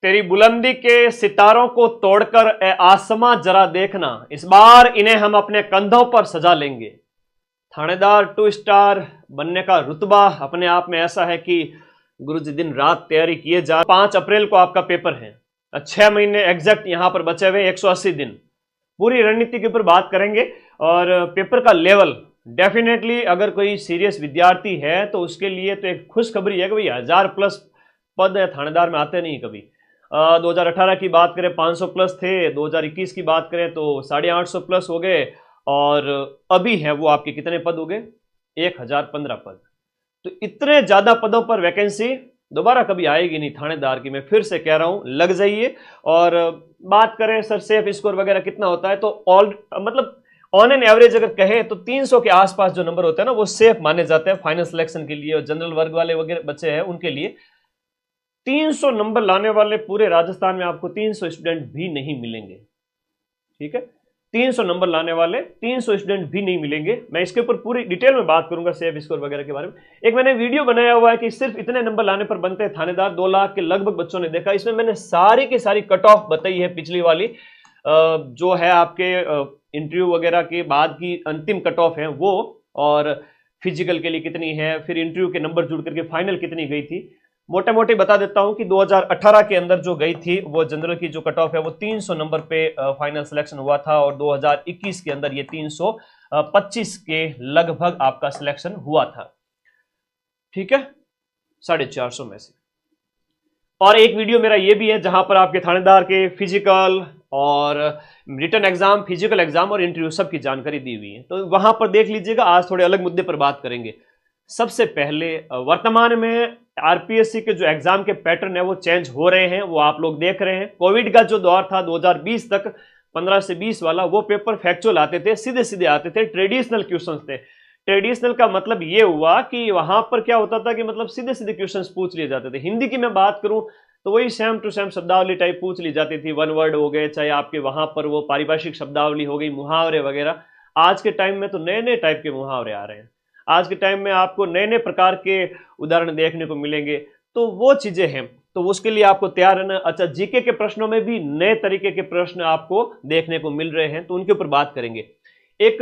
तेरी बुलंदी के सितारों को तोड़कर ए आसमां जरा देखना, इस बार इन्हें हम अपने कंधों पर सजा लेंगे। थानेदार 2 स्टार बनने का रुतबा अपने आप में ऐसा है कि गुरुजी दिन रात तैयारी किए जा। 5 अप्रैल को आपका पेपर है, 6 महीने एग्जैक्ट यहां पर बचे हुए, 180 दिन। पूरी रणनीति के ऊपर बात करेंगे और पेपर का लेवल डेफिनेटली अगर कोई सीरियस विद्यार्थी है तो उसके लिए तो एक खुशखबरी है कि भाई 1000+ पद है थानेदार में, आते नहीं कभी। 2018 की बात करें 500+ थे, 2021 की बात करें तो 850+ हो गए, और अभी है वो आपके कितने पद हो गए, 1015 पद। तो इतने ज्यादा पदों पर वैकेंसी दोबारा कभी आएगी नहीं थानेदार की, मैं फिर से कह रहा हूं, लग जाइए। और बात करें सर सेफ स्कोर वगैरह कितना होता है, तो मतलब ऑन एन एवरेज अगर कहें तो 300 के आसपास जो नंबर होते हैं ना वो सेफ माने जाते हैं फाइनल सिलेक्शन के लिए, और जनरल वर्ग वाले वगैरह बच्चे हैं उनके लिए 300 नंबर लाने वाले पूरे राजस्थान में आपको 300 स्टूडेंट भी नहीं मिलेंगे। ठीक है, 300 नंबर लाने वाले 300 स्टूडेंट भी नहीं मिलेंगे। मैं इसके ऊपर पूरी डिटेल में बात करूंगा सेफ स्कोर वगैरह के बारे में। एक मैंने वीडियो बनाया हुआ है कि सिर्फ इतने नंबर लाने पर बनते हैं थानेदार, 2 लाख के लगभग बच्चों ने देखा। इसमें मैंने सारी की सारी कट ऑफ बताई है, पिछली वाली जो है आपके इंटरव्यू वगैरह के बाद की अंतिम कट ऑफ है वो, और फिजिकल के लिए कितनी है, फिर इंटरव्यू के नंबर जुड़ करके फाइनल कितनी गई थी। मोटे मोटे बता देता हूं कि 2018 के अंदर जो गई थी वो जनरल की जो कट ऑफ है वो 300 नंबर पे फाइनल सिलेक्शन हुआ था, और 2021 के अंदर ये 325 के लगभग आपका सिलेक्शन हुआ था। ठीक है, 450 में से। और एक वीडियो मेरा ये भी है जहां पर आपके थानेदार के फिजिकल और रिटन एग्जाम, फिजिकल एग्जाम और इंटरव्यू सब की जानकारी दी हुई है, तो वहां पर देख लीजिएगा। आज थोड़े अलग मुद्दे पर बात करेंगे। सबसे पहले वर्तमान में आरपीएससी के जो एग्जाम के पैटर्न है वो चेंज हो रहे हैं, वो आप लोग देख रहे हैं। कोविड का जो दौर था 2020 तक, 15 से 20 वाला, वो पेपर फैक्चुअल आते थे, सीधे सीधे आते थे, ट्रेडिशनल क्वेश्चंस थे। ट्रेडिशनल का मतलब ये हुआ कि वहां पर क्या होता था कि मतलब सीधे सीधे क्वेश्चंस पूछ लिए जाते थे। हिंदी की मैं बात करूं तो वही सेम टू सेम शब्दावली टाइप पूछ ली जाती थी, 1 वर्ड हो गए, चाहे आपके वहां पर वो पारिभाषिक शब्दावली हो गई, मुहावरे वगैरह। आज के टाइम में तो नए नए टाइप के मुहावरे आ रहे हैं, आज के टाइम में आपको नए नए प्रकार के उदाहरण देखने को मिलेंगे, तो वो चीजें हैं, तो उसके लिए आपको तैयार रहना। अच्छा, जीके के प्रश्नों में भी नए तरीके के प्रश्न आपको देखने को मिल रहे हैं, तो उनके ऊपर बात करेंगे। एक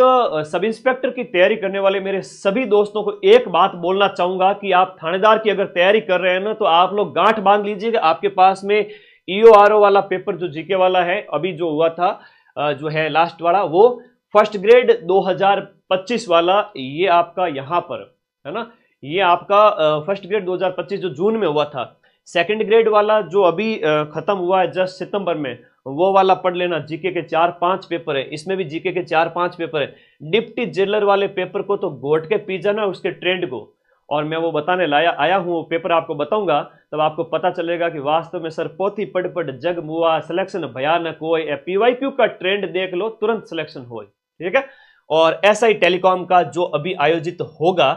सब इंस्पेक्टर की तैयारी करने वाले मेरे सभी दोस्तों को एक बात बोलना चाहूंगा कि आप थानेदार की अगर तैयारी कर रहे हैं ना, तो आप लोग गांठ बांध लीजिएगा। आपके पास में ईओआरओ वाला पेपर जो जीके वाला है, अभी जो हुआ था जो है लास्ट वाला, वो फर्स्ट ग्रेड 2025 वाला, ये आपका यहां पर है ना, ये आपका फर्स्ट ग्रेड 2025 जो जून में हुआ था। सेकंड ग्रेड वाला जो अभी खत्म हुआ है जस्ट सितंबर में, वो वाला पढ़ लेना। जीके के 4-5 पेपर है, इसमें भी जीके के 4-5 पेपर है। डिप्टी जेलर वाले पेपर को तो घोट के पी जाना उसके ट्रेंड को, और मैं वो बताने आया हूं, वो पेपर आपको बताऊंगा, तब आपको पता चलेगा कि वास्तव में सर पोथी पढ़ पढ़ जग मुआ, सिलेक्शन भयानक हो, पीवाईक्यू का ट्रेंड देख लो तुरंत सिलेक्शन हो। ठीक है, और ऐसा ही टेलीकॉम का जो अभी आयोजित होगा,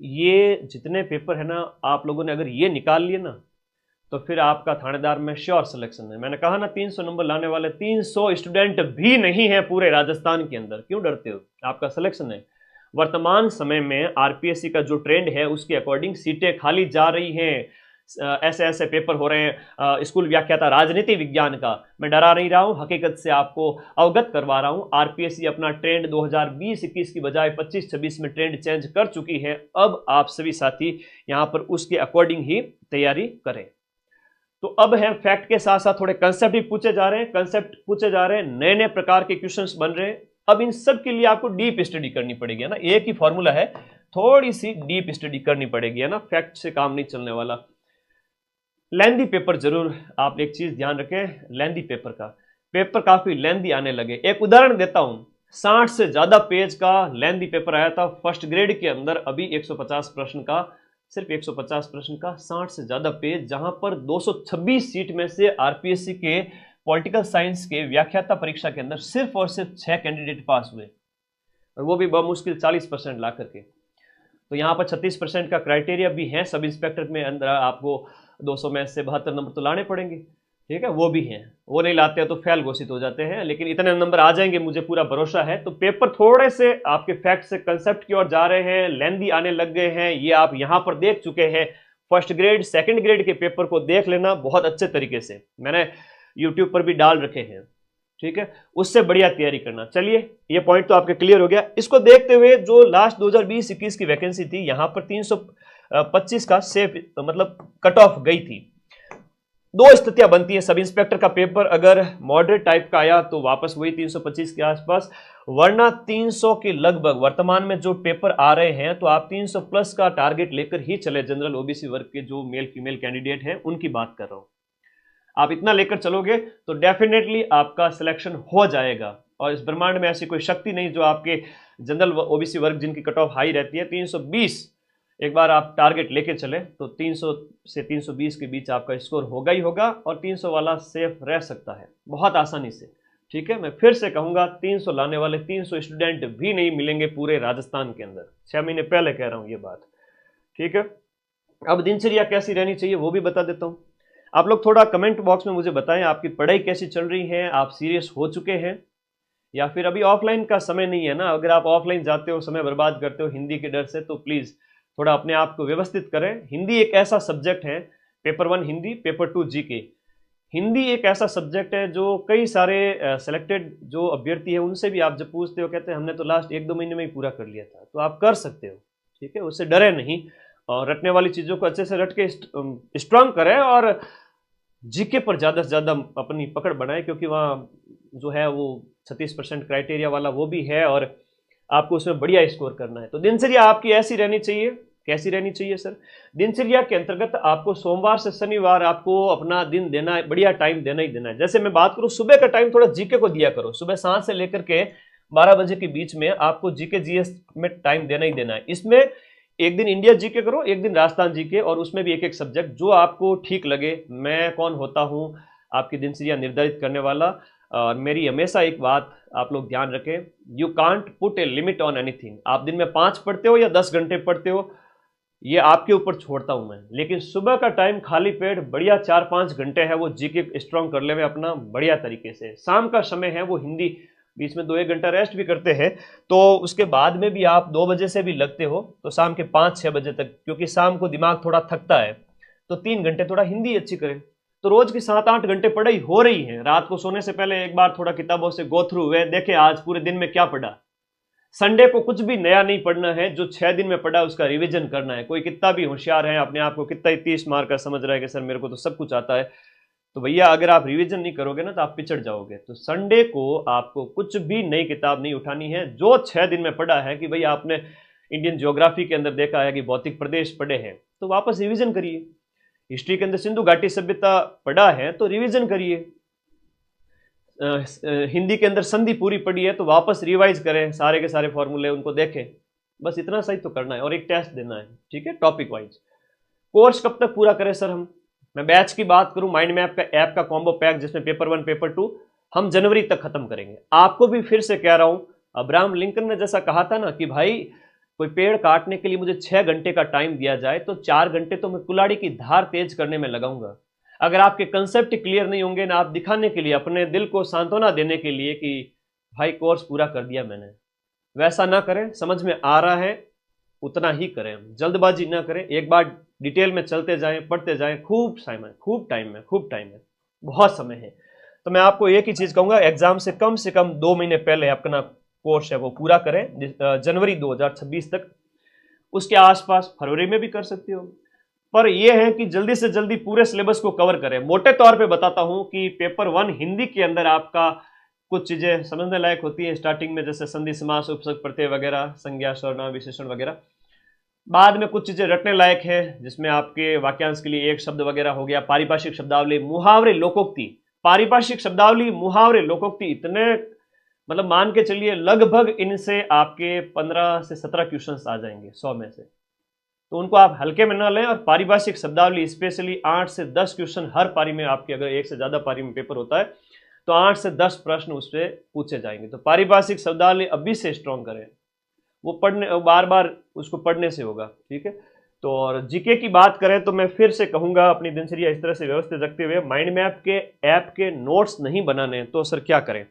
ये जितने पेपर है ना, आप लोगों ने अगर ये निकाल लिए ना, तो फिर आपका थानेदार में श्योर सिलेक्शन है। मैंने कहा ना 300 नंबर लाने वाले 300 स्टूडेंट भी नहीं है पूरे राजस्थान के अंदर, क्यों डरते हो, आपका सिलेक्शन है। वर्तमान समय में आरपीएससी का जो ट्रेंड है उसके अकॉर्डिंग सीटें खाली जा रही हैं, ऐसे ऐसे पेपर हो रहे हैं। स्कूल व्याख्याता राजनीति विज्ञान का, मैं डरा नहीं रहा हूं, हकीकत से आपको अवगत करवा रहा हूं। आरपीएससी अपना ट्रेंड 2020-21 की बजाय 25-26 में ट्रेंड चेंज कर चुकी है। अब आप सभी साथी यहां पर उसके अकॉर्डिंग ही तैयारी करें। तो अब है फैक्ट के साथ साथ थोड़े कंसेप्ट भी पूछे जा रहे हैं, कंसेप्ट पूछे जा रहे हैं, नए नए प्रकार के क्वेश्चंस बन रहे हैं। अब इन सब के लिए आपको डीप स्टडी करनी पड़ेगी, है ना, एक ही फॉर्मूला है, थोड़ी सी डीप स्टडी करनी पड़ेगी, है ना, फैक्ट से काम नहीं चलने वाला। लेंदी पेपर जरूर आप एक चीज ध्यान रखें, लेंदी पेपर का, पेपर काफी लेंदी आने लगे। एक उदाहरण देता हूं, 60 से ज्यादा पेज का लेंदी पेपर आया था फर्स्ट ग्रेड के अंदर, अभी 150 प्रश्न का, सिर्फ 150 प्रश्न का 60 से ज्यादा पेज, जहां पर 226 सीट में से आरपीएससी के पॉलिटिकल साइंस के व्याख्याता परीक्षा के अंदर सिर्फ और सिर्फ 6 कैंडिडेट पास हुए, और वो भी बमुश्किल 40% ला करके। तो यहाँ पर 36% का क्राइटेरिया भी है, सब इंस्पेक्टर में अंदर आपको 200 में से 72 नंबर तो लाने पड़ेंगे। ठीक है, वो भी हैं, वो नहीं लाते हैं तो फेल घोषित हो जाते हैं, लेकिन इतने नंबर आ जाएंगे, मुझे पूरा भरोसा है। तो पेपर थोड़े से आपके फैक्ट से कंसेप्ट की ओर जा रहे हैं, लेंदी आने लग गए हैं, ये आप यहां पर देख चुके हैं। फर्स्ट ग्रेड सेकंड ग्रेड के पेपर को देख लेना बहुत अच्छे तरीके से, मैंने यूट्यूब पर भी डाल रखे हैं, ठीक है, उससे बढ़िया तैयारी करना। चलिए ये पॉइंट तो आपके क्लियर हो गया। इसको देखते हुए जो लास्ट 2020-21 की वैकेंसी थी, यहां पर 325 का सेफ मतलब कट ऑफ गई थी। दो स्थितियां बनती है, सब इंस्पेक्टर का पेपर अगर मॉडरेट टाइप का आया तो वापस वही 325 के आसपास, वरना 300 के लगभग वर्तमान में जो पेपर आ रहे हैं तो आप 300 प्लस का टारगेट लेकर ही चले। जनरल ओबीसी वर्ग के जो मेल फीमेल कैंडिडेट हैं उनकी बात कर रहा हूं, आप इतना लेकर चलोगे तो डेफिनेटली आपका सिलेक्शन हो जाएगा। और इस ब्रह्मांड में ऐसी कोई शक्ति नहीं जो आपके जनरल ओबीसी वर्ग जिनकी कट ऑफ हाई रहती है 320, एक बार आप टारगेट लेके चले तो 300 से 320 के बीच आपका स्कोर होगा ही होगा, और 300 वाला सेफ रह सकता है बहुत आसानी से, ठीक है। मैं फिर से कहूंगा 300 लाने वाले 300 स्टूडेंट भी नहीं मिलेंगे पूरे राजस्थान के अंदर, 6 महीने पहले कह रहा हूं ये बात, ठीक है। अब दिनचर्या कैसी रहनी चाहिए वो भी बता देता हूं। आप लोग थोड़ा कमेंट बॉक्स में मुझे बताएं आपकी पढ़ाई कैसी चल रही है, आप सीरियस हो चुके हैं या फिर अभी ऑफलाइन का समय नहीं है ना। अगर आप ऑफलाइन जाते हो, समय बर्बाद करते हो हिंदी के डर से, तो प्लीज थोड़ा अपने आप को व्यवस्थित करें। हिंदी एक ऐसा सब्जेक्ट है, paper 1 Hindi, paper 2 GK. Hindi एक ऐसा सब्जेक्ट है जो कई सारे सेलेक्टेड जो अभ्यर्थी है उनसे भी आप जब पूछते हो कहते हैं हमने तो लास्ट 1-2 महीने में ही पूरा कर लिया था, तो आप कर सकते हो, ठीक है, उससे डरे नहीं। और रटने वाली चीज़ों को अच्छे से रट के स्ट्रांग करें और जीके पर ज़्यादा से ज़्यादा अपनी पकड़ बनाएं, क्योंकि वहाँ जो है वो 36% क्राइटेरिया वाला वो भी है और आपको उसमें बढ़िया स्कोर करना है। तो दिनचर्या आपकी ऐसी रहनी चाहिए। कैसी रहनी चाहिए सर? दिनचर्या के अंतर्गत आपको सोमवार से शनिवार आपको अपना दिन देना है, बढ़िया टाइम देना ही देना है। जैसे मैं बात करूँ सुबह का टाइम थोड़ा जीके को दिया करो, सुबह 7 से लेकर के 12 बजे के बीच में आपको जीके जीएस में टाइम देना ही देना है। इसमें एक दिन इंडिया जीके करो, एक दिन राजस्थान जीके, और उसमें भी एक एक सब्जेक्ट जो आपको ठीक लगे। मैं कौन होता हूँ आपकी दिनचर्या निर्धारित करने वाला। और मेरी हमेशा एक बात आप लोग ध्यान रखें, you can't put a limit on anything. आप दिन में 5 पढ़ते हो या 10 घंटे पढ़ते हो, ये आपके ऊपर छोड़ता हूं मैं, लेकिन सुबह का टाइम खाली पेट बढ़िया 4-5 घंटे है वो जीके स्ट्रांग कर ले में अपना बढ़िया तरीके से। शाम का समय है वो हिंदी, बीच में 2-1 घंटा रेस्ट भी करते हैं, तो उसके बाद में भी आप 2 बजे से भी लगते हो तो शाम के 5-6 बजे तक, क्योंकि शाम को दिमाग थोड़ा थकता है, तो 3 घंटे थोड़ा हिंदी अच्छी करें। तो रोज की 7-8 घंटे पढ़ाई हो रही है। रात को सोने से पहले एक बार थोड़ा किताबों से गो थ्रू हुए, देखे आज पूरे दिन में क्या पढ़ा। संडे को कुछ भी नया नहीं पढ़ना है, जो 6 दिन में पढ़ा उसका रिवीजन करना है। कोई कितना भी होशियार है, अपने आप को कितना ही 30 मार्क का समझ रहा है कि सर मेरे को तो सब कुछ आता है, तो भैया अगर आप रिवीजन नहीं करोगे ना तो आप पिछड़ जाओगे। तो संडे को आपको कुछ भी नई किताब नहीं उठानी है। जो 6 दिन में पढ़ा है कि भाई आपने इंडियन ज्योग्राफी के अंदर देखा है कि भौतिक प्रदेश पढ़े हैं, तो वापस रिवीजन करिए। हिस्ट्री के अंदर सिंधु घाटी सभ्यता पढ़ा है तो रिवीजन करिए। हिंदी के अंदर संधि पूरी पढ़ी है तो वापस रिवाइज करें, सारे के सारे फॉर्मूले उनको देखें। बस इतना सही तो करना है और एक टेस्ट देना है, ठीक है, टॉपिक वाइज। कोर्स कब तक पूरा करें सर हम? मैं बैच की बात करूं, माइंड मैप का ऐप का कॉम्बो पैक जिसमें पेपर 1 पेपर 2 हम जनवरी तक खत्म करेंगे। आपको भी फिर से कह रहा हूं, अब्राहम लिंकन ने जैसा कहा था ना कि भाई कोई पेड़ काटने के लिए मुझे 6 घंटे का टाइम दिया जाए तो 4 घंटे तो मैं कुल्हाड़ी की धार तेज करने में लगाऊंगा। अगर आपके कंसेप्ट क्लियर नहीं होंगे ना, आप दिखाने के लिए, अपने दिल को सांत्वना देने के लिए कि भाई कोर्स पूरा कर दिया मैंने, वैसा ना करें। समझ में आ रहा है उतना ही करें, जल्दबाजी ना करें। एक बार डिटेल में चलते जाएं, पढ़ते जाएं। खूब टाइम है, खूब टाइम है, बहुत समय है। तो मैं आपको एक ही चीज कहूंगा, एग्जाम से कम 2 महीने पहले अपना कोर्स है वो पूरा करें, जनवरी 2026 तक। उसके आसपास फरवरी में भी कर सकते हो, पर यह है कि जल्दी से जल्दी पूरे सिलेबस को कवर करें। मोटे तौर पे बताता हूं कि पेपर 1 हिंदी के अंदर आपका कुछ चीजें समझने लायक होती है स्टार्टिंग में, जैसे संधि समास उपसर्ग प्रत्यय वगैरह, संज्ञा सर्वनाम विशेषण वगैरह। बाद में कुछ चीजें रटने लायक है जिसमें आपके वाक्यांश के लिए एक शब्द वगैरह हो गया, पारिभाषिक शब्दावली, मुहावरे, लोकोक्ति। पारिभाषिक शब्दावली, मुहावरे, लोकोक्ति इतने मतलब मान के चलिए लगभग इनसे आपके 15 से 17 क्वेश्चंस आ जाएंगे 100 में से, तो उनको आप हल्के में ना लें। और पारिभाषिक शब्दावली स्पेशली 8 से 10 क्वेश्चन हर पारी में, आपके अगर एक से ज्यादा पारी में पेपर होता है तो 8 से 10 प्रश्न उससे पूछे जाएंगे। तो पारिभाषिक शब्दावली अभी से स्ट्रॉन्ग करें, वो पढ़ने बार बार उसको पढ़ने से होगा, ठीक है। तो और जीके की बात करें तो मैं फिर से कहूंगा अपनी दिनचर्या इस तरह से व्यवस्थित रखते हुए, माइंड मैप के ऐप के नोट्स नहीं बनाने तो सर क्या करें?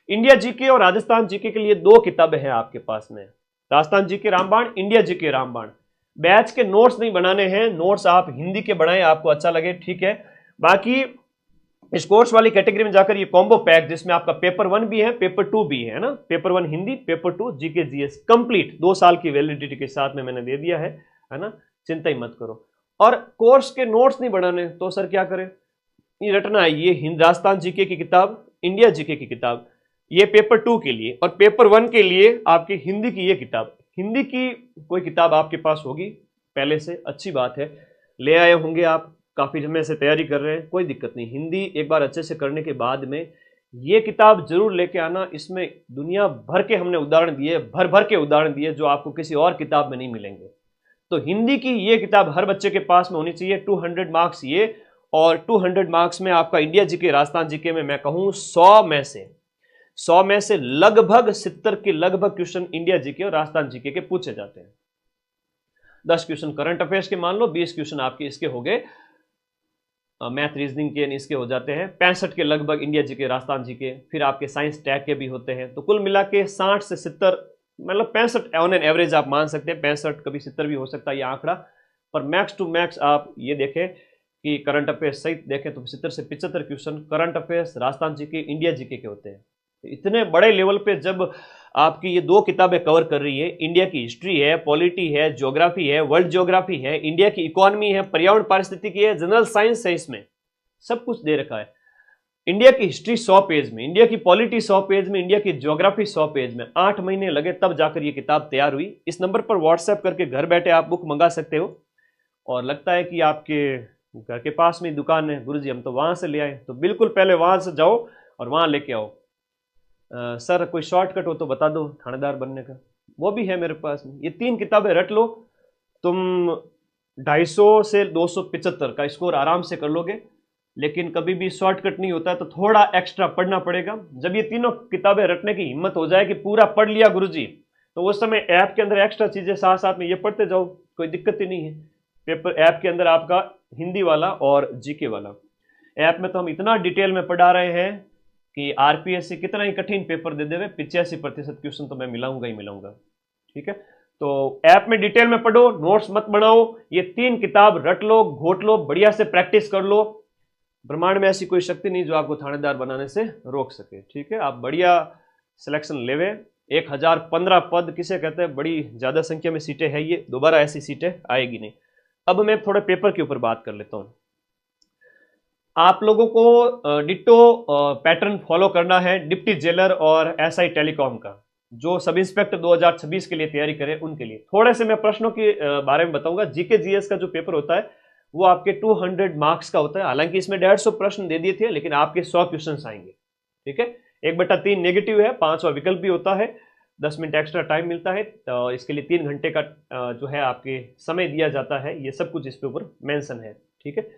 इंडिया जीके और राजस्थान जीके के लिए 2 किताबें हैं आपके पास में, राजस्थान जीके रामबाण, इंडिया जीके रामबाण। बैच के नोट्स नहीं बनाने हैं, नोट्स आप हिंदी के बनाएं, आपको अच्छा लगे ठीक है। बाकी इस कोर्स वाली कैटेगरी में जाकर ये कॉम्बो पैक जिसमें आपका पेपर 1 भी है, पेपर 2 भी है ना, paper 1 Hindi, paper 2 GK GS complete 2 साल की वैलिडिटी के साथ में मैंने दे दिया है ना, चिंता ही मत करो। और कोर्स के नोट्स नहीं बनाने तो सर क्या करें, ये रटना है, ये हिंदुस्तान जीके की किताब, इंडिया जीके की किताब, ये पेपर 2 के लिए, और पेपर 1 के लिए आपकी हिंदी की ये किताब। हिंदी की कोई किताब आपके पास होगी पहले से, अच्छी बात है, ले आए होंगे आप, काफी समय से तैयारी कर रहे हैं, कोई दिक्कत नहीं। हिंदी एक बार अच्छे से करने के बाद में ये किताब जरूर लेके आना, इसमें दुनिया भर के हमने उदाहरण दिए, भर भर के उदाहरण दिए जो आपको किसी और किताब में नहीं मिलेंगे। तो हिंदी की ये किताब हर बच्चे के पास में होनी चाहिए। 200 मार्क्स ये, और 200 मार्क्स में आपका इंडिया जीके, राजस्थान जीके में मैं कहूं 100 में से लगभग 70 के लगभग क्वेश्चन इंडिया जीके और राजस्थान जीके के पूछे जाते हैं। 10 क्वेश्चन करंट अफेयर्स के मान लो, 20 क्वेश्चन आपके इसके हो गए मैथ रीजनिंग के, इसके हो जाते हैं 65 के लगभग इंडिया जीके, राजस्थान जीके, फिर आपके साइंस टैग के भी होते हैं। तो कुल मिला के 60 से 70, मतलब 65 ऑन एन एवरेज आप मान सकते हैं, 65 कभी 70 भी हो सकता है ये आंकड़ा, पर मैक्स टू मैक्स आप ये देखें कि करंट अफेयर्स सहित देखें तो 70 से 75 question current affairs, Rajasthan GK, India GK के होते हैं। तो इतने बड़े लेवल पे जब आपकी ये 2 किताबें कवर कर रही है, इंडिया की हिस्ट्री है, पॉलिटी है, ज्योग्राफी है, वर्ल्ड ज्योग्राफी है, इंडिया की इकोनॉमी है, पर्यावरण पारिस्थितिकी है, जनरल साइंस है, इसमें सब कुछ दे रखा है। इंडिया की हिस्ट्री 100 पेज में, इंडिया की पॉलिटी 100 पेज में, इंडिया की ज्योग्राफी 100 पेज में, 8 महीने लगे तब जाकर ये किताब तैयार हुई। इस नंबर पर व्हाट्सएप करके घर बैठे आप बुक मंगा सकते हो, और लगता है कि आपके घर के पास में दुकान है, गुरुजी हम तो वहां से ले आए, तो बिल्कुल पहले वहां से जाओ और वहां लेके आओ। सर कोई शॉर्टकट हो तो बता दो थानेदार बनने का, वो भी है मेरे पास। ये 3 किताबें रट लो, तुम 250 से 275 का स्कोर आराम से कर लोगे। लेकिन कभी भी शॉर्टकट नहीं होता, तो थोड़ा एक्स्ट्रा पढ़ना पड़ेगा। जब ये तीनों किताबें रटने की हिम्मत हो जाए कि पूरा पढ़ लिया गुरुजी, तो उस समय ऐप के अंदर एक्स्ट्रा चीजें साथ साथ में ये पढ़ते जाओ, कोई दिक्कत ही नहीं है। पेपर ऐप के अंदर आपका हिंदी वाला और जीके वाला, ऐप में तो हम इतना डिटेल में पढ़ा रहे हैं कि आरपीएससी कितना ही कठिन पेपर दे देवे, 85% क्वेश्चन तो मैं मिलाऊंगा ही मिलाऊंगा, ठीक है। तो ऐप में डिटेल में पढ़ो, नोट्स मत बनाओ, ये 3 किताब रट लो, घोट लो, बढ़िया से प्रैक्टिस कर लो। ब्रह्मांड में ऐसी कोई शक्ति नहीं जो आपको थानेदार बनाने से रोक सके, ठीक है। आप बढ़िया सिलेक्शन लेवे। 1015 पद किसे कहते हैं, बड़ी ज्यादा संख्या में सीटें है, ये दोबारा ऐसी सीटें आएगी नहीं। अब मैं थोड़े पेपर के ऊपर बात कर लेता हूं। आप लोगों को डिट्टो पैटर्न फॉलो करना है डिप्टी जेलर और एसआई टेलीकॉम का, जो सब इंस्पेक्टर 2026 के लिए तैयारी करें उनके लिए। थोड़े से मैं प्रश्नों के बारे में बताऊंगा। जीके जीएस का जो पेपर होता है वो आपके 200 मार्क्स का होता है। हालांकि इसमें 150 प्रश्न दे दिए थे, लेकिन आपके 100 क्वेश्चन आएंगे, ठीक है। 1/3 नेगेटिव है, 5वां विकल्प भी होता है, 10 मिनट एक्स्ट्रा टाइम मिलता है, तो इसके लिए 3 घंटे का जो है आपके समय दिया जाता है। ये सब कुछ इस पे ऊपर मेंशन है, ठीक है।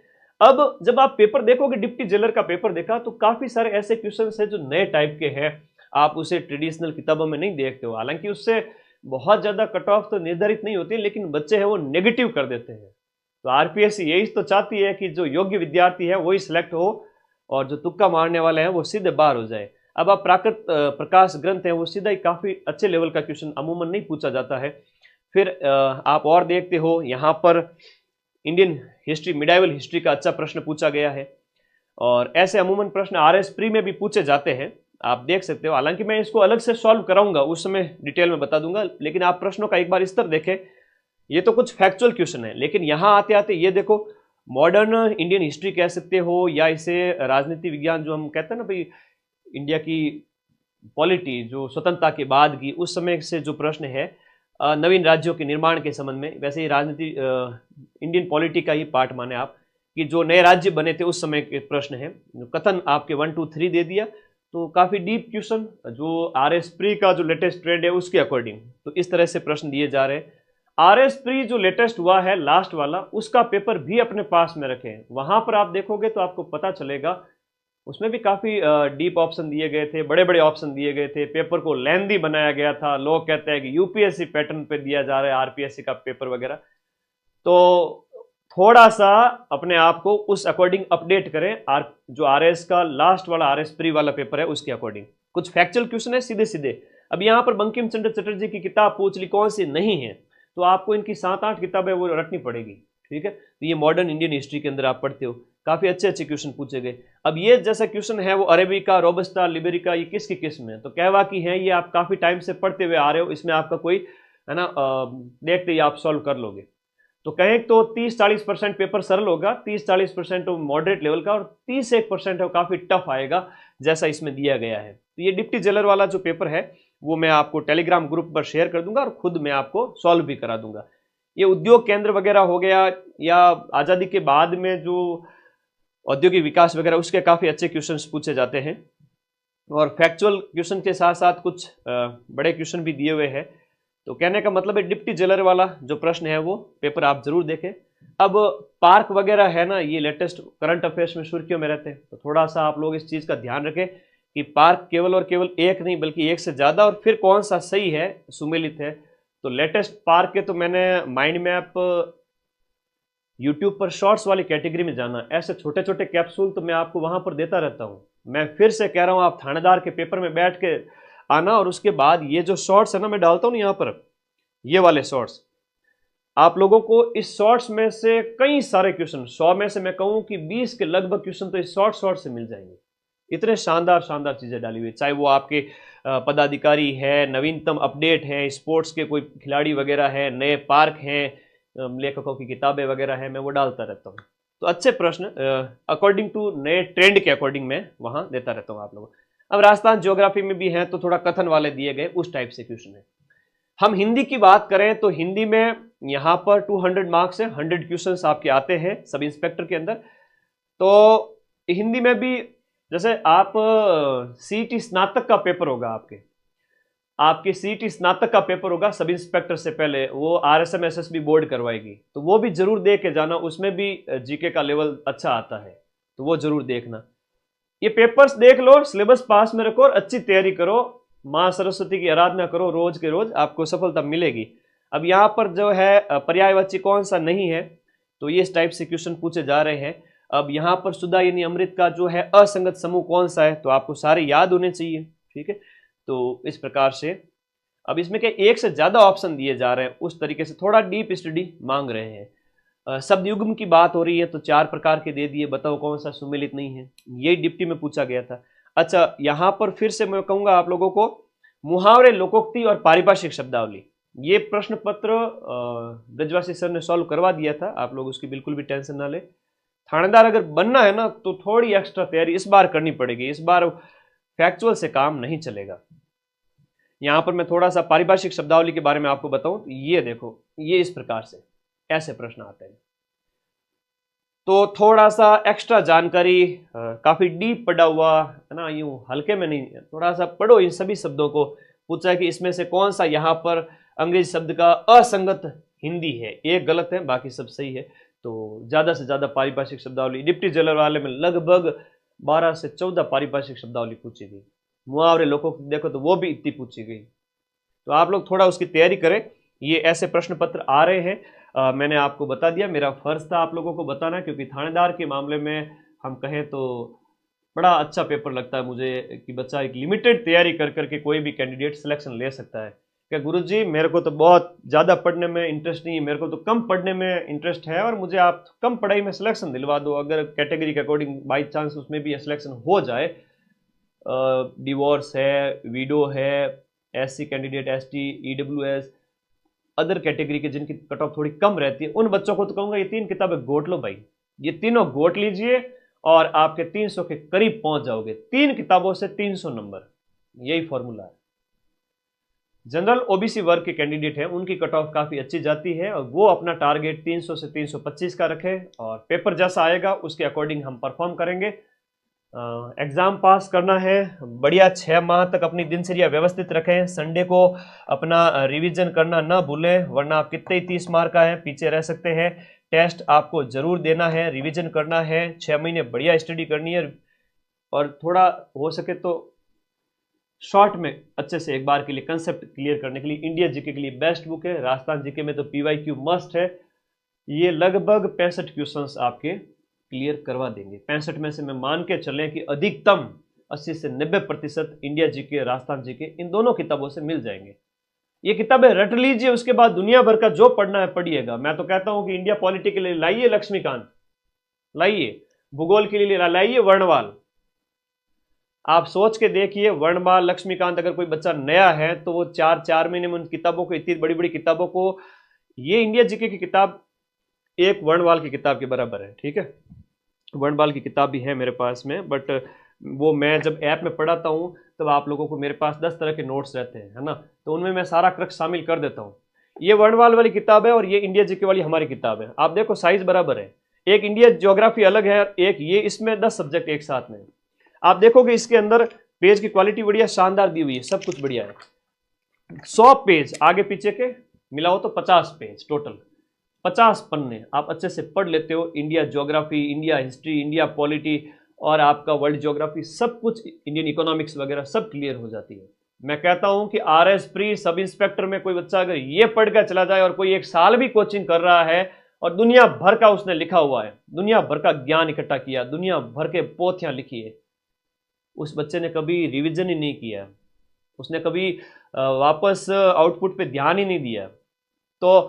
अब जब आप पेपर देखोगे, डिप्टी जेलर का पेपर देखा, तो काफी सारे ऐसे क्वेश्चन है जो नए टाइप के हैं, आप उसे ट्रेडिशनल किताबों में नहीं देखते हो। हालांकि उससे बहुत ज्यादा कट ऑफ तो निर्धारित नहीं होती, लेकिन बच्चे हैं वो नेगेटिव कर देते हैं। तो आरपीएससी यही तो चाहती है कि जो योग्य विद्यार्थी है वही सिलेक्ट हो, और जो तुक्का मारने वाले हैं वो सीधे बाहर हो जाए। अब आप प्राकृत प्रकाश ग्रंथ है, वो सीधा ही काफी अच्छे लेवल का क्वेश्चन अमूमन नहीं पूछा जाता है। फिर आप और देखते हो यहाँ पर इंडियन हिस्ट्री, मिडाइवल हिस्ट्री का अच्छा प्रश्न पूछा गया है, और ऐसे अमूमन प्रश्न आरएस प्री में भी पूछे जाते हैं, आप देख सकते हो। हालांकि मैं इसको अलग से सॉल्व कराऊंगा, उस समय डिटेल में बता दूंगा, लेकिन आप प्रश्नों का एक बार स्तर देखें। ये तो कुछ फैक्चुअल क्वेश्चन है, लेकिन यहां आते आते ये देखो, मॉडर्न इंडियन हिस्ट्री कह सकते हो, या इसे राजनीति विज्ञान जो हम कहते हैं ना भाई, इंडिया की पॉलिटी जो स्वतंत्रता के बाद की, उस समय से जो प्रश्न है नवीन राज्यों के निर्माण के संबंध में, वैसे ही राजनीति इंडियन पॉलिटी का ही पार्ट माने आप, कि जो नए राज्य बने थे उस समय के प्रश्न है। कथन आपके 1 2 3 दे दिया, तो काफी डीप क्वेश्चन जो आरएस प्री का जो लेटेस्ट ट्रेंड है उसके अकॉर्डिंग, तो इस तरह से प्रश्न दिए जा रहे हैं। आरएस प्री जो लेटेस्ट हुआ है लास्ट वाला, उसका पेपर भी अपने पास में रखें। वहां पर आप देखोगे तो आपको पता चलेगा, उसमें भी काफी डीप ऑप्शन दिए गए थे, बड़े बड़े ऑप्शन दिए गए थे, पेपर को लेंदी बनाया गया था। लोग कहते हैं कि यूपीएससी पैटर्न पे दिया जा रहा है आरपीएससी का पेपर वगैरह। तो थोड़ा सा अपने आप को उस अकॉर्डिंग अपडेट करें। जो आरएस का लास्ट वाला आरएस प्री वाला पेपर है उसके अकॉर्डिंग कुछ फैक्चुअल क्वेश्चन है सीधे सीधे। अब यहाँ पर बंकिम चंद्र चटर्जी की किताब पूछ ली, कौन सी नहीं है, तो आपको इनकी 7-8 किताबें वो रटनी पड़ेगी, ठीक है। तो ये मॉडर्न इंडियन हिस्ट्री के अंदर आप पढ़ते हो, काफ़ी अच्छे अच्छे क्वेश्चन पूछे गए। अब ये जैसा क्वेश्चन है वो अरेबिका, रोबस्टा, लिबेरिका, ये किसकी किस्म है, तो कहवा की है, ये आप काफ़ी टाइम से पढ़ते हुए आ रहे हो, इसमें आपका कोई है ना देखते ही आप सॉल्व कर लोगे। तो कहें तो 30-40% पेपर सरल होगा, 30-40% मॉडरेट लेवल का, और 30-1% है वो काफ़ी टफ आएगा जैसा इसमें दिया गया है। तो ये डिप्टी जेलर वाला जो पेपर है वो मैं आपको टेलीग्राम ग्रुप पर शेयर कर दूंगा और खुद मैं आपको सॉल्व भी करा दूंगा। ये उद्योग केंद्र वगैरह हो गया, या आज़ादी के बाद में जो औद्योगिक विकास वगैरह, उसके काफ़ी अच्छे क्वेश्चंस पूछे जाते हैं, और फैक्चुअल क्वेश्चन के साथ साथ कुछ बड़े क्वेश्चन भी दिए हुए हैं। तो कहने का मतलब है डिप्टी जेलर वाला जो प्रश्न है वो पेपर आप जरूर देखें। अब पार्क वगैरह है ना, ये लेटेस्ट करंट अफेयर्स में सुर्खियों में रहते हैं, तो थोड़ा सा आप लोग इस चीज़ का ध्यान रखें कि पार्क केवल और केवल एक नहीं बल्कि एक से ज़्यादा, और फिर कौन सा सही है, सुमेलित है। तो लेटेस्ट पार्क के तो मैंने माइंड मैप यूट्यूब पर शॉर्ट्स वाली कैटेगरी में जाना, ऐसे छोटे छोटे कैप्सूल तो मैं आपको वहां पर देता रहता हूं। मैं फिर से कह रहा हूं, आप थानेदार के पेपर में बैठ के आना, और उसके बाद ये जो शॉर्ट्स है ना मैं डालता हूं यहाँ पर, ये वाले शॉर्ट्स, आप लोगों को इस शॉर्ट्स में से कई सारे क्वेश्चन, 100 में से मैं कहूं कि 20 के लगभग क्वेश्चन तो इस शॉर्ट से मिल जाएंगे। इतने शानदार शानदार चीजें डाली हुई, चाहे वो आपके पदाधिकारी है, नवीनतम अपडेट है, स्पोर्ट्स के कोई खिलाड़ी वगैरह है, नए पार्क हैं, लेखकों की किताबें वगैरह है, मैं वो डालता रहता हूँ। तो अच्छे प्रश्न अकॉर्डिंग टू नए ट्रेंड के अकॉर्डिंग मैं वहां देता रहता हूँ आप लोगों। अब राजस्थान ज्योग्राफी में भी है तो थोड़ा कथन वाले दिए गए, उस टाइप से क्वेश्चन है। हम हिंदी की बात करें तो हिंदी में यहाँ पर 200 मार्क्स है, 100 क्वेश्चन आपके आते हैं सब इंस्पेक्टर के अंदर। तो हिंदी में भी जैसे आप सीईटी स्नातक का पेपर होगा, आपकी सीईटी स्नातक का पेपर होगा सब इंस्पेक्टर से पहले, वो आरएसएम एसएसबी बोर्ड करवाएगी, तो वो भी जरूर दे के जाना, उसमें भी जीके का लेवल अच्छा आता है, तो वो जरूर देखना। ये पेपर्स देख लो, सिलेबस पास में रखो और अच्छी तैयारी करो, माँ सरस्वती की आराधना करो, रोज के रोज आपको सफलता मिलेगी। अब यहाँ पर जो है पर्यायवाची कौन सा नहीं है, तो ये इस टाइप से क्वेश्चन पूछे जा रहे हैं। अब यहाँ पर सुधा यानी अमृत का जो है असंगत समूह कौन सा है, तो आपको सारे याद होने चाहिए, ठीक है। तो इस प्रकार से अब इसमें क्या एक से ज्यादा ऑप्शन दिए जा रहे हैं, उस तरीके से थोड़ा डीप स्टडी मांग रहे हैं। शब्द युग्म की बात हो रही है तो 4 प्रकार के दे दिए, बताओ कौन सा सुमेलित नहीं है, यही डिप्टी में पूछा गया था। अच्छा, यहाँ पर फिर से मैं कहूंगा आप लोगों को, मुहावरे, लोकोक्ति और पारिभाषिक शब्दावली, ये प्रश्न पत्र ब्रजवासी सर ने सॉल्व करवा दिया था, आप लोग उसकी बिल्कुल भी टेंशन ना ले। थानेदार अगर बनना है ना तो थोड़ी एक्स्ट्रा तैयारी इस बार करनी पड़ेगी, इस बार फैक्चुअल से काम नहीं चलेगा। यहां पर मैं थोड़ा सा पारिभाषिक शब्दावली के बारे में आपको बताऊं, तो ये देखो, ये इस प्रकार से ऐसे प्रश्न आते हैं, तो थोड़ा सा एक्स्ट्रा जानकारी, काफी डीप पढ़ा हुआ है ना, यूं हल्के में नहीं, थोड़ा सा पढ़ो इन सभी शब्दों को। पूछा है कि इसमें से कौन सा यहाँ पर अंग्रेजी शब्द का असंगत हिंदी है, एक गलत है बाकी सब सही है। तो ज्यादा से ज्यादा पारिभाषिक शब्दावली डिप्टी जेलर वाले में लगभग 12 से 14 पारिभाषिक शब्दावली पूछी गई। मुहावरे लोगों को देखो तो वो भी इतनी पूछी गई, तो आप लोग थोड़ा उसकी तैयारी करें। ये ऐसे प्रश्न पत्र आ रहे हैं, मैंने आपको बता दिया, मेरा फर्ज था आप लोगों को बताना, क्योंकि थानेदार के मामले में हम कहें तो बड़ा अच्छा पेपर लगता है मुझे कि बच्चा एक लिमिटेड तैयारी कर करके कोई भी कैंडिडेट सिलेक्शन ले सकता है। क्या गुरुजी मेरे को तो बहुत ज़्यादा पढ़ने में इंटरेस्ट नहीं है, मेरे को तो कम पढ़ने में इंटरेस्ट है, और मुझे आप कम पढ़ाई में सिलेक्शन दिलवा दो, अगर कैटेगरी के अकॉर्डिंग बाई चांस उसमें भी सिलेक्शन हो जाए, डिवोर्स है, वीडो है, SC candidate, ST, EWS, other category के जिनकी कट ऑफ थोड़ी कम रहती है, उन बच्चों को तो कहूंगा ये 3 किताबें गोट लो भाई, ये तीनों गोट लीजिए और आपके 300 के करीब पहुंच जाओगे। 3 किताबों से 300 नंबर, यही फॉर्मूला है। जनरल ओबीसी वर्ग के कैंडिडेट हैं, उनकी कट ऑफ काफी अच्छी जाती है, और वो अपना टारगेट 300 से 325 का रखें, और पेपर जैसा आएगा उसके अकॉर्डिंग हम परफॉर्म करेंगे। एग्जाम पास करना है बढ़िया, 6 माह तक अपनी दिनचर्या व्यवस्थित रखें, संडे को अपना रिवीजन करना ना भूलें, वरना आप कितने ही 30 मार्क का है पीछे रह सकते हैं। टेस्ट आपको जरूर देना है, रिवीजन करना है, 6 महीने बढ़िया स्टडी करनी है, और थोड़ा हो सके तो शॉर्ट में अच्छे से एक बार के लिए कंसेप्ट क्लियर करने के लिए इंडिया जीके के लिए बेस्ट बुक है। राजस्थान जीके में तो पीवाईक्यू मस्ट है, ये लगभग 65 क्वेश्चंस आपके क्लियर करवा देंगे। 65 में से मैं मान के चलें कि अधिकतम 80 से 90% इंडिया जीके, राजस्थान जीके, इन दोनों किताबों से मिल जाएंगे। ये किताबें रट लीजिए, उसके बाद दुनिया भर का जो पढ़ना है पढ़िएगा। मैं तो कहता हूं कि इंडिया पॉलिटी के लिए लाइए लक्ष्मीकांत, लाइए भूगोल के लिए लाइए वर्णवाल। आप सोच के देखिए, वर्णमाल लक्ष्मीकांत, अगर कोई बच्चा नया है तो वो 4 महीने में उन किताबों को, इतनी बड़ी बड़ी किताबों को, ये इंडिया जीके की किताब एक वर्णवाल की किताब के बराबर है। ठीक है, वर्णवाल की किताब भी है मेरे पास में, बट वो मैं जब ऐप में पढ़ाता हूँ तब आप लोगों को मेरे पास 10 तरह के नोट्स रहते हैं, है ना, तो उनमें मैं सारा क्रक्स शामिल कर देता हूँ। ये वर्णवाल वाली किताब है और ये इंडिया जीके वाली हमारी किताब है। आप देखो साइज बराबर है, एक इंडिया ज्योग्राफी अलग है, एक ये, इसमें 10 सब्जेक्ट एक साथ में। आप देखोगे इसके अंदर पेज की क्वालिटी बढ़िया शानदार दी हुई है, सब कुछ बढ़िया है। 100 पेज आगे पीछे के मिलाओ तो 50 पेज टोटल, 50 पन्ने आप अच्छे से पढ़ लेते हो। India geography, India history, India polity और आपका वर्ल्ड ज्योग्राफी, सब कुछ, इंडियन इकोनॉमिक्स वगैरह सब क्लियर हो जाती है। मैं कहता हूं कि RS प्री सब इंस्पेक्टर में कोई बच्चा अगर ये पढ़ कर चला जाए और कोई 1 साल भी कोचिंग कर रहा है और दुनिया भर का उसने लिखा हुआ है, दुनिया भर का ज्ञान इकट्ठा किया, दुनिया भर के पोथियां लिखी है, उस बच्चे ने कभी रिवीजन ही नहीं किया, उसने कभी वापस आउटपुट पे ध्यान ही नहीं दिया। तो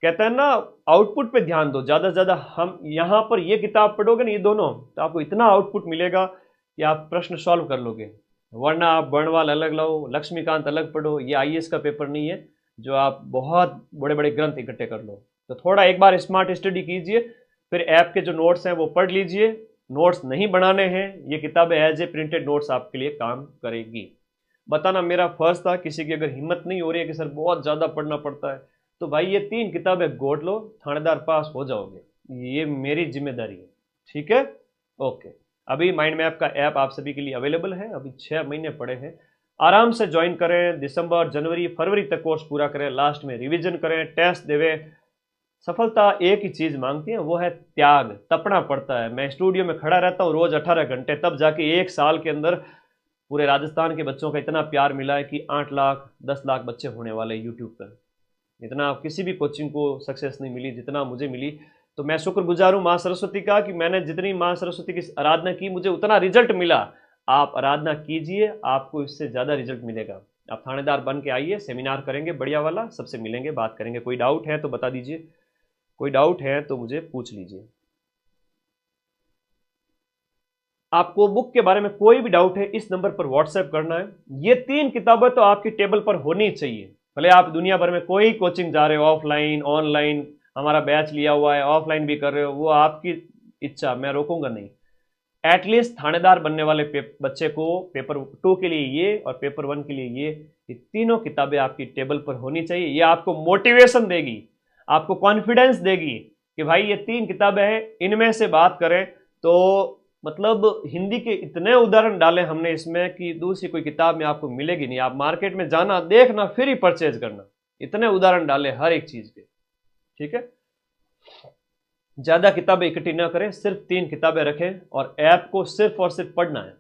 कहते हैं ना, आउटपुट पे ध्यान दो ज़्यादा से ज़्यादा। हम यहाँ पर ये किताब पढ़ोगे ना, ये दोनों, तो आपको इतना आउटपुट मिलेगा कि आप प्रश्न सॉल्व कर लोगे। वरना आप वर्णवाल अलग लाओ, लक्ष्मीकांत अलग पढ़ो, ये IAS का पेपर नहीं है जो आप बहुत बड़े बड़े ग्रंथ इकट्ठे कर लो। तो थोड़ा एक बार स्मार्ट स्टडी कीजिए, फिर ऐप के जो नोट्स हैं वो पढ़ लीजिए। नोट्स नहीं बनाने हैं, ये किताबें एज ए प्रिंटेड नोट्स आपके लिए काम करेगी। बताना मेरा फर्ज था। किसी की अगर हिम्मत नहीं हो रही है कि सर बहुत ज़्यादा पढ़ना पड़ता है, तो भाई ये 3 किताबें गोद लो, थानेदार पास हो जाओगे, ये मेरी जिम्मेदारी है। ठीक है, ओके। अभी माइंड मैप का ऐप आप सभी के लिए अवेलेबल है, अभी 6 महीने पड़े हैं, आराम से ज्वाइन करें। दिसंबर, जनवरी, फरवरी तक कोर्स पूरा करें, लास्ट में रिवीजन करें, टेस्ट देवें। सफलता एक ही चीज मांगती है, वो है त्याग। तपना पड़ता है। मैं स्टूडियो में खड़ा रहता हूँ रोज 18 घंटे, तब जाके 1 साल के अंदर पूरे राजस्थान के बच्चों का इतना प्यार मिला है कि 8 लाख 10 लाख बच्चे होने वाले यूट्यूब पर। इतना किसी भी कोचिंग को सक्सेस नहीं मिली जितना मुझे मिली। तो मैं शुक्रगुजार हूँ माँ सरस्वती का कि मैंने जितनी माँ सरस्वती की आराधना की, मुझे उतना रिजल्ट मिला। आप आराधना कीजिए, आपको इससे ज़्यादा रिजल्ट मिलेगा। आप थानेदार बन के आइए, सेमिनार करेंगे बढ़िया वाला, सबसे मिलेंगे, बात करेंगे। कोई डाउट है तो बता दीजिए, कोई डाउट है तो मुझे पूछ लीजिए। आपको बुक के बारे में कोई भी डाउट है, इस नंबर पर व्हाट्सएप करना है। ये 3 किताबें तो आपकी टेबल पर होनी चाहिए। भले आप दुनिया भर में कोई कोचिंग जा रहे हो, ऑफलाइन ऑनलाइन, हमारा बैच लिया हुआ है, ऑफलाइन भी कर रहे हो, वो आपकी इच्छा, मैं रोकूंगा नहीं। एटलीस्ट थानेदार बनने वाले बच्चे को पेपर 2 के लिए ये और पेपर 1 के लिए ये तीनों किताबें आपकी टेबल पर होनी चाहिए। ये आपको मोटिवेशन देगी, आपको कॉन्फिडेंस देगी कि भाई ये 3 किताबें हैं, इनमें से बात करें तो मतलब हिंदी के इतने उदाहरण डाले हमने इसमें कि दूसरी कोई किताब में आपको मिलेगी नहीं। आप मार्केट में जाना, देखना, फिर ही परचेज करना। इतने उदाहरण डाले हर एक चीज के। ठीक है, ज्यादा किताबें इकट्ठी ना करें, सिर्फ 3 किताबें रखें और ऐप को सिर्फ और सिर्फ पढ़ना है।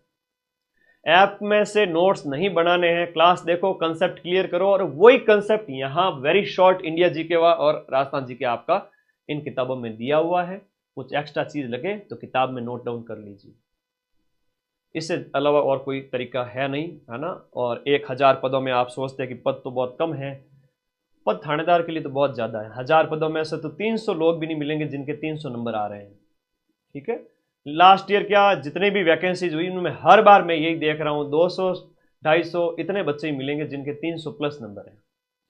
ऐप में से नोट्स नहीं बनाने हैं। क्लास देखो, कंसेप्ट क्लियर करो, और वही कंसेप्ट यहाँ वेरी शॉर्ट इंडिया जीके और राजस्थान जीके आपका इन किताबों में दिया हुआ है। कुछ एक्स्ट्रा चीज लगे तो किताब में नोट डाउन कर लीजिए। इससे अलावा और कोई तरीका है नहीं, है ना। और 1000 पदों में आप सोचते हैं कि पद तो बहुत कम है, पद थानेदार के लिए तो बहुत ज्यादा है। 1000 पदों में से तो 300 लोग भी नहीं मिलेंगे जिनके 300 नंबर आ रहे हैं। ठीक है, लास्ट ईयर क्या जितने भी वैकेंसीज हुई उनमें हर बार मैं यही देख रहा हूँ, 200 250 इतने बच्चे ही मिलेंगे जिनके 300 प्लस नंबर है।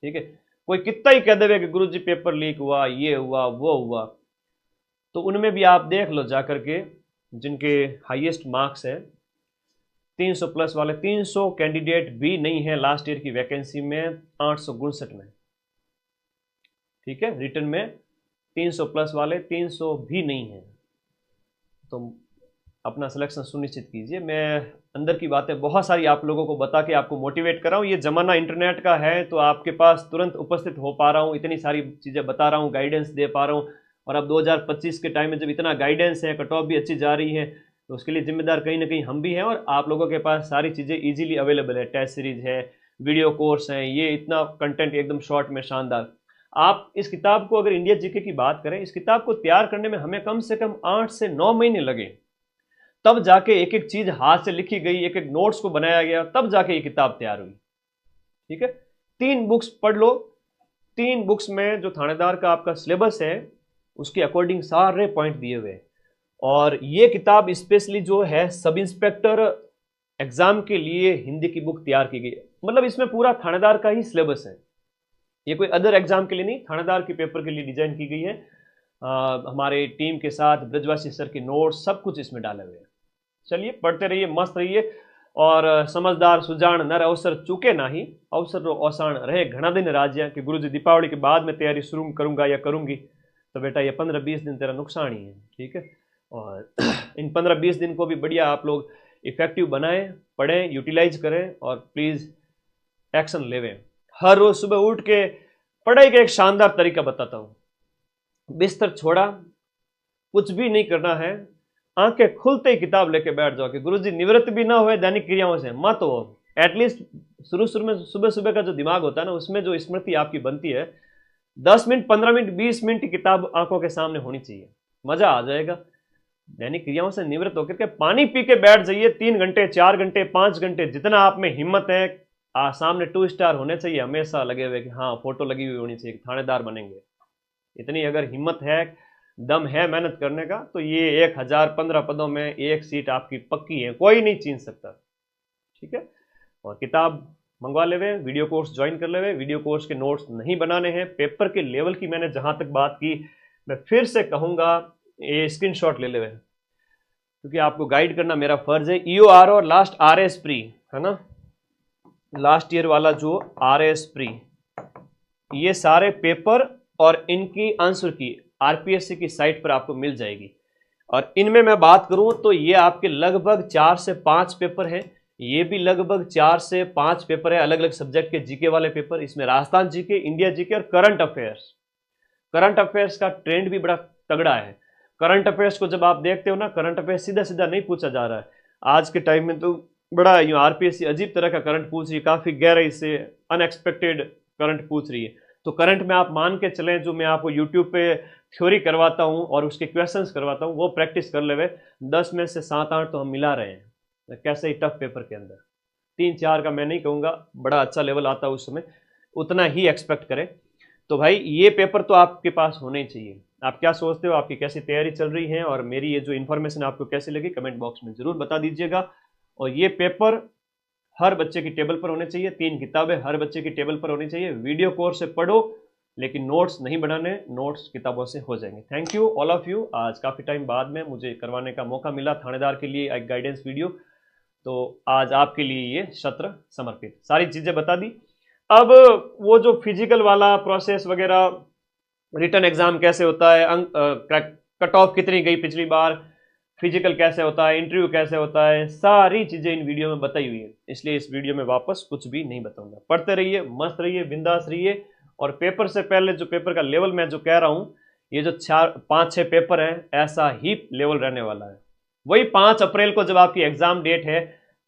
ठीक है, कोई कितना ही कह देवे कि गुरुजी पेपर लीक हुआ, ये हुआ, वो हुआ, तो उनमें भी आप देख लो जाकर के जिनके हाईएस्ट मार्क्स है 300 प्लस वाले। 300 कैंडिडेट भी नहीं है लास्ट ईयर की वैकेंसी में 859 में। ठीक है, रिटर्न में 300 प्लस वाले 300 भी नहीं है। तो अपना सिलेक्शन सुनिश्चित कीजिए। मैं अंदर की बातें बहुत सारी आप लोगों को बता के आपको मोटिवेट कर रहा हूँ। ये जमाना इंटरनेट का है तो आपके पास तुरंत उपस्थित हो पा रहा हूँ, इतनी सारी चीज़ें बता रहा हूँ, गाइडेंस दे पा रहा हूँ। और अब 2025 के टाइम में जब इतना गाइडेंस है, कट ऑफ भी अच्छी जा रही है, तो उसके लिए जिम्मेदार कहीं ना कहीं हम भी हैं। और आप लोगों के पास सारी चीज़ें इजीली अवेलेबल है, टेस्ट सीरीज है, वीडियो कोर्स हैं, ये इतना कंटेंट एकदम शॉर्ट में शानदार। आप इस किताब को, अगर इंडिया जीके की बात करें, इस किताब को तैयार करने में हमें कम से कम 8 से 9 महीने लगे, तब जाके एक एक चीज हाथ से लिखी गई, एक एक नोट्स को बनाया गया, तब जाके ये किताब तैयार हुई। ठीक है, 3 बुक्स पढ़ लो। 3 बुक्स में जो थानेदार का आपका सिलेबस है उसके अकॉर्डिंग सारे पॉइंट दिए हुए हैं। और ये किताब स्पेशली जो है सब इंस्पेक्टर एग्जाम के लिए हिंदी की बुक तैयार की गई है। मतलब इसमें पूरा थानेदार का ही सिलेबस है, ये कोई अदर एग्जाम के लिए नहीं, थानेदार के पेपर के लिए डिजाइन की गई है। हमारे टीम के साथ ब्रजवासी सर के नोट्स सब कुछ इसमें डाले हुए हैं। चलिए पढ़ते रहिए, मस्त रहिए और समझदार सुजान नर अवसर चूके नाही, अवसर रो औसाण रहे घना दिन राज्य कि गुरुजी दीपावली के बाद में तैयारी शुरू करूंगा या करूंगी, तो बेटा ये 15-20 दिन तेरा नुकसान ही है, ठीक है। और इन 15-20 दिन को भी बढ़िया आप लोग इफेक्टिव बनाएं, पढ़ें, यूटिलाइज करें और प्लीज एक्शन लेवें। हर रोज सुबह उठ के पढ़ाई का एक शानदार तरीका बताता हूं। बिस्तर छोड़ा, कुछ भी नहीं करना है, आंखें खुलते ही किताब लेके बैठ जाओ कि गुरुजी निवृत्त भी ना हुए दैनिक क्रियाओं से मत हो। एटलीस्ट शुरू में सुबह सुबह का जो दिमाग होता है ना, उसमें जो स्मृति आपकी बनती है 10 मिनट 15 मिनट 20 मिनट की किताब आंखों के सामने होनी चाहिए, मजा आ जाएगा। दैनिक क्रियाओं से निवृत्त होकर के पानी पी के बैठ जाइए, 3 घंटे 4 घंटे 5 घंटे जितना आप में हिम्मत है। सामने 2 स्टार होने चाहिए हमेशा लगे हुए कि हाँ फोटो लगी हुई होनी चाहिए, थानेदार बनेंगे। इतनी अगर हिम्मत है, दम है मेहनत करने का, तो ये 1015 पदों में एक सीट आपकी पक्की है, कोई नहीं छीन सकता, ठीक है। और किताब मंगवा लेवे, वीडियो कोर्स ज्वाइन कर लेवे। वीडियो कोर्स के नोट्स नहीं बनाने हैं, पेपर के लेवल की मैंने जहां तक बात की, मैं फिर से कहूंगा ये स्क्रीनशॉट ले लेवे, क्योंकि आपको गाइड करना मेरा फर्ज है। EOR और लास्ट RS प्री है ना, लास्ट ईयर वाला जो RS प्री, ये सारे पेपर और इनकी आंसर की RPSC की साइट पर आपको मिल जाएगी। और इनमें मैं बात करूं तो ये आपके लगभग 4 से 5 पेपर हैं, ये भी लगभग 4 से 5 पेपर है, अलग अलग सब्जेक्ट के जीके वाले पेपर। इसमें राजस्थान जीके, इंडिया जीके और करंट अफेयर्स। करंट अफेयर्स का ट्रेंड भी बड़ा तगड़ा है। करंट अफेयर्स को जब आप देखते हो ना, करंट अफेयर्स सीधा सीधा नहीं पूछा जा रहा है आज के टाइम में, तो बड़ा यूं RPSC अजीब तरह का करंट पूछ रही है, काफी गहराई से अनएक्सपेक्टेड करंट पूछ रही है। तो करंट में आप मान के चलें, जो मैं आपको यूट्यूब पे थ्योरी करवाता हूं और उसके क्वेश्चंस करवाता हूं, वो प्रैक्टिस कर लेवे। 10 में से 7-8 तो हम मिला रहे हैं, कैसे ही टफ पेपर के अंदर। 3-4 का मैं नहीं कहूँगा, बड़ा अच्छा लेवल आता है उस समय, उतना ही एक्सपेक्ट करें। तो भाई ये पेपर तो आपके पास होने ही चाहिए। आप क्या सोचते हो, आपकी कैसी तैयारी चल रही है और मेरी ये जो इन्फॉर्मेशन आपको कैसी लगी, कमेंट बॉक्स में जरूर बता दीजिएगा। और ये पेपर हर बच्चे की टेबल पर होने चाहिए, 3 किताबें हर बच्चे की टेबल पर होनी चाहिए। वीडियो कोर्स से पढ़ो, लेकिन नोट्स नहीं बनाने, नोट्स किताबों से हो जाएंगे। Thank you all of you. आज काफ़ी टाइम बाद में मुझे करवाने का मौका मिला थानेदार के लिए एक गाइडेंस वीडियो, तो आज आपके लिए ये सत्र समर्पित, सारी चीज़ें बता दी। अब वो जो फिजिकल वाला प्रोसेस वगैरह, रिटर्न एग्जाम कैसे होता है, कट ऑफ कितनी गई पिछली बार, फिजिकल कैसे होता है, इंटरव्यू कैसे होता है, सारी चीजें इन वीडियो में बताई हुई है, इसलिए इस वीडियो में वापस कुछ भी नहीं बताऊंगा। पढ़ते रहिए, मस्त रहिए, बिंदास रहिए। और पेपर से पहले जो पेपर का लेवल मैं जो कह रहा हूं, ये जो 4-5-6 पेपर हैं, ऐसा ही लेवल रहने वाला है। वही 5 अप्रैल को जब आपकी एग्जाम डेट है,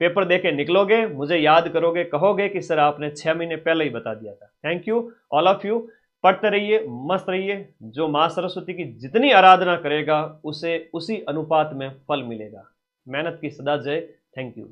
पेपर देके निकलोगे, मुझे याद करोगे, कहोगे कि सर आपने 6 महीने पहले ही बता दिया था। Thank you all of you. पढ़ते रहिए, मस्त रहिए। जो माँ सरस्वती की जितनी आराधना करेगा उसे उसी अनुपात में फल मिलेगा। मेहनत की सदा जय। Thank you.